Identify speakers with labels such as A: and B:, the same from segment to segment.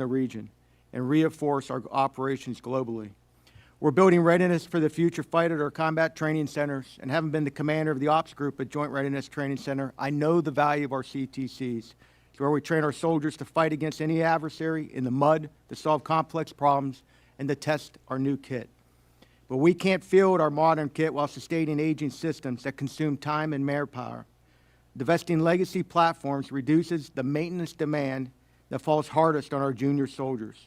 A: the region and reinforce our operations globally. We're building readiness for the future fight at our combat training centers, and having been the commander of the ops group at Joint Readiness Training Center, I know the value of our CTCs. It's where we train our soldiers to fight against any adversary in the mud, to solve complex problems, and to test our new kit. But we can't field our modern kit while sustaining aging systems that consume time and manpower. Divesting legacy platforms reduces the maintenance demand that falls hardest on our junior soldiers.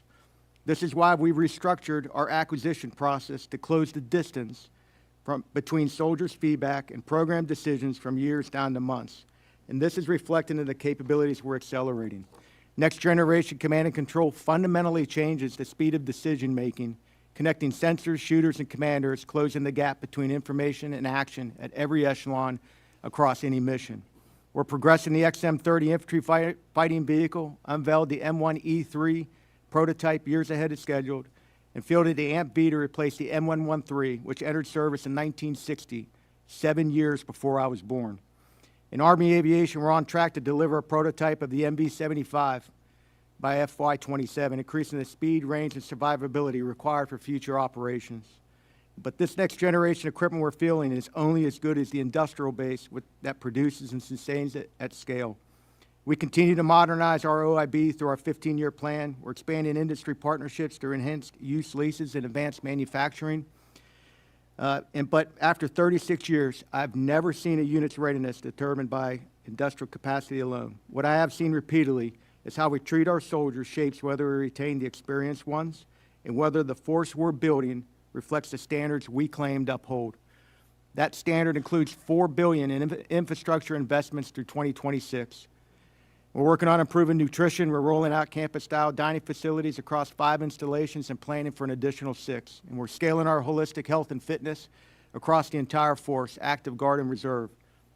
A: This is why we restructured our acquisition process to close the distance between soldiers' feedback and program decisions from years down to months. And this is reflected in the capabilities we're accelerating. Next generation command and control fundamentally changes the speed of decision making, connecting sensors, shooters, and commanders, closing the gap between information and action at every echelon across any mission. We're progressing the XM-30 infantry fighting vehicle, unveiled the M1E3 prototype years ahead of schedule, and fielded the AMP-B to replace the M113, which entered service in 1960, 7 years before I was born. In Army Aviation, we're on track to deliver a prototype of the MB-75 by FY27, increasing the speed, range, and survivability required for future operations. But this next generation equipment we're fielding is only as good as the industrial base that produces and sustains it at scale. We continue to modernize our OIB through our 15-year plan. We're expanding industry partnerships through enhanced use leases and advanced manufacturing. But after 36 years, I've never seen a unit's readiness determined by industrial capacity alone. What I have seen repeatedly is how we treat our soldiers shapes whether we retain the experienced ones and whether the force we're building reflects the standards we claim to uphold. That standard includes $4 billion in infrastructure investments through 2026. We're working on improving nutrition. We're rolling out campus-style dining facilities across 5 installations and planning for an additional 6. And we're scaling our holistic health and fitness across the entire force, active, guard, and reserve.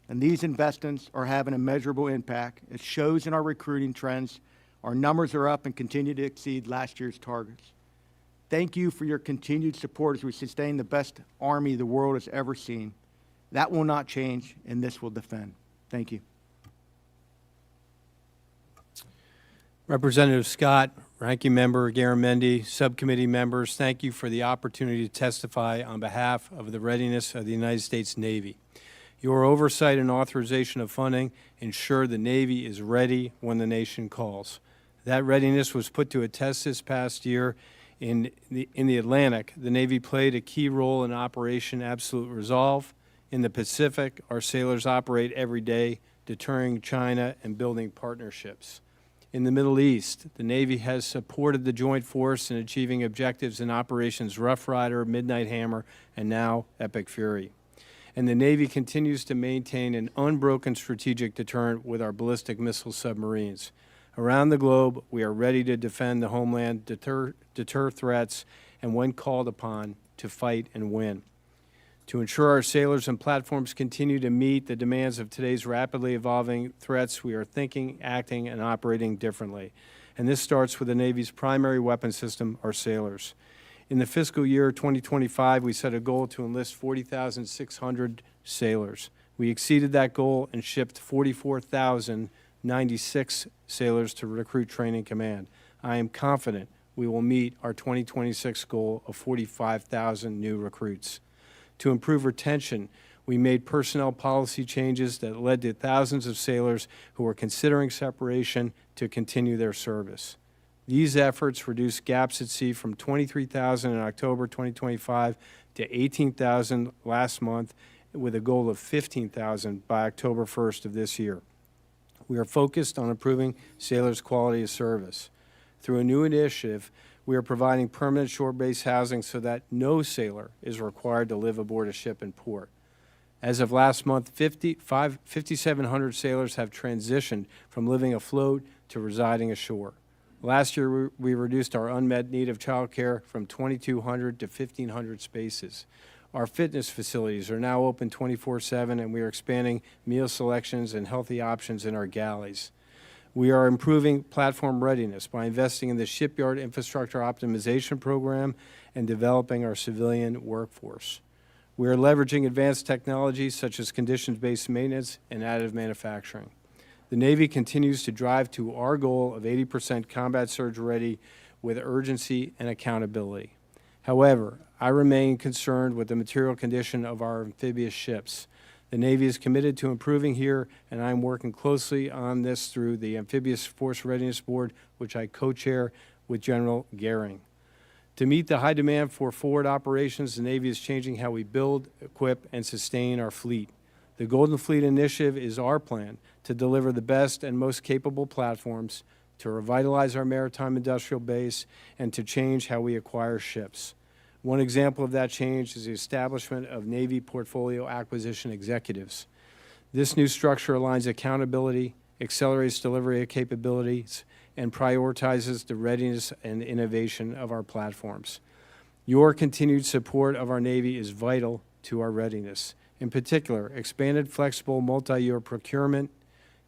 A: And these investments are having a measurable impact. It shows in our recruiting trends. Our numbers are up and continue to exceed last year's targets. Thank you for your continued support as we sustain the best Army the world has ever seen. That will not change, and this will defend. Thank you.
B: Representative Scott, Ranking Member Garamendi, Subcommittee members, thank you for the opportunity to testify on behalf of the readiness of the United States Navy. Your oversight and authorization of funding ensure the Navy is ready when the nation calls. That readiness was put to a test this past year in the Atlantic. The Navy played a key role in Operation Absolute Resolve. In the Pacific, our sailors operate every day, deterring China and building partnerships. In the Middle East, the Navy has supported the joint force in achieving objectives in Operations Rough Rider, Midnight Hammer, and now Epic Fury. And the Navy continues to maintain an unbroken strategic deterrent with our ballistic missile submarines. Around the globe, we are ready to defend the homeland, deter threats, and when called upon, to fight and win. To ensure our sailors and platforms continue to meet the demands of today's rapidly evolving threats, we are thinking, acting, and operating differently. And this starts with the Navy's primary weapon system, our sailors. In the fiscal year 2025, we set a goal to enlist 40,600 sailors. We exceeded that goal and shipped 44,096 sailors to Recruit Training Command. I am confident we will meet our 2026 goal of 45,000 new recruits. To improve retention, we made personnel policy changes that led to thousands of sailors who were considering separation to continue their service. These efforts reduced gaps at sea from 23,000 in October 2025 to 18,000 last month, with a goal of 15,000 by October 1st of this year. We are focused on improving sailors' quality of service. Through a new initiative, we are providing permanent shore-based housing so that no sailor is required to live aboard a ship in port. As of last month, 5,700 sailors have transitioned from living afloat to residing ashore. Last year, we reduced our unmet need of childcare from 2,200 to 1,500 spaces. Our fitness facilities are now open 24/7, and we are expanding meal selections and healthy options in our galleys. We are improving platform readiness by investing in the Shipyard Infrastructure Optimization Program and developing our civilian workforce. We are leveraging advanced technologies such as conditions-based maintenance and additive manufacturing. The Navy continues to drive to our goal of 80% combat surge ready with urgency and accountability. However, I remain concerned with the material condition of our amphibious ships. The Navy is committed to improving here, and I'm working closely on this through the Amphibious Force Readiness Board, which I co-chair with General Gehring. To meet the high demand for forward operations, the Navy is changing how we build, equip, and sustain our fleet. The Golden Fleet Initiative is our plan to deliver the best and most capable platforms, to revitalize our maritime industrial base, and to change how we acquire ships. One example of that change is the establishment of Navy Portfolio Acquisition Executives. This new structure aligns accountability, accelerates delivery of capabilities, and prioritizes the readiness and innovation of our platforms. Your continued support of our Navy is vital to our readiness. In particular, expanded flexible multi-year procurement,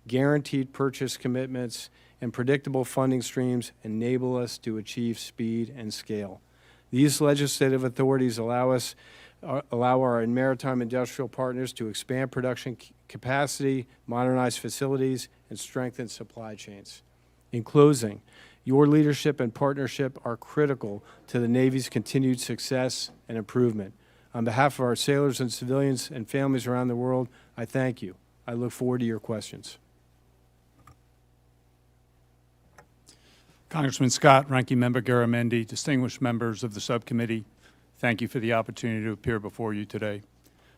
B: guaranteed purchase commitments, and predictable funding streams enable us to achieve speed and scale. These legislative authorities allow our maritime industrial partners to expand production capacity, modernize facilities, and strengthen supply chains. In closing, your leadership and partnership are critical to the Navy's continued success and improvement. On behalf of our sailors and civilians and families around the world, I thank you. I look forward to your questions.
C: Congressman Scott, Ranking Member Garamendi, distinguished members of the subcommittee, thank you for the opportunity to appear before you today.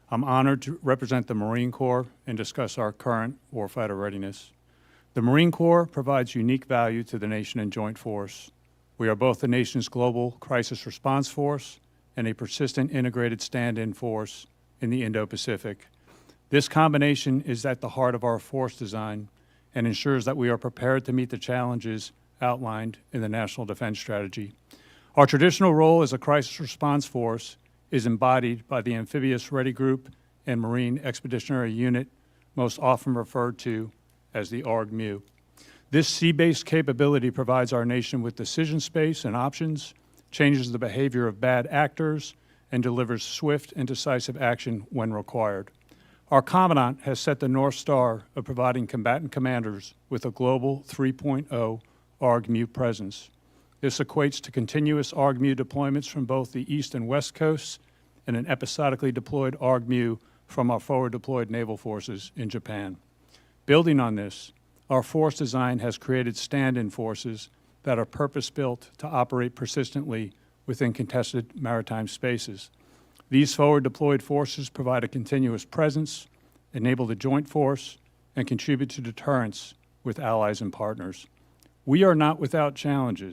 C: I'm honored to represent the Marine Corps and discuss our current warfighter readiness. The Marine Corps provides unique value to the nation and joint force. We are both the nation's global crisis response force and a persistent integrated stand-in force in the Indo Pacific. This combination is at the heart of our force design and ensures that we are prepared to meet the challenges outlined in the National Defense Strategy. Our traditional role as a crisis response force is embodied by the Amphibious Ready Group and Marine Expeditionary Unit, most often referred to as the ARG-MU. This sea-based capability provides our nation with decision space and options, changes the behavior of bad actors, and delivers swift and decisive action when required. Our Commandant has set the North Star of providing combatant commanders with a global 3.0 ARG-MU presence. This equates to continuous ARG-MU deployments from both the East and West Coasts and an episodically deployed ARG-MU from our forward deployed naval forces in Japan. Building on this, our force design has created stand-in forces that are purpose-built to operate persistently within contested maritime spaces. These forward deployed forces provide a continuous presence, enable the joint force, and contribute to deterrence with allies and partners. We are not without challenges.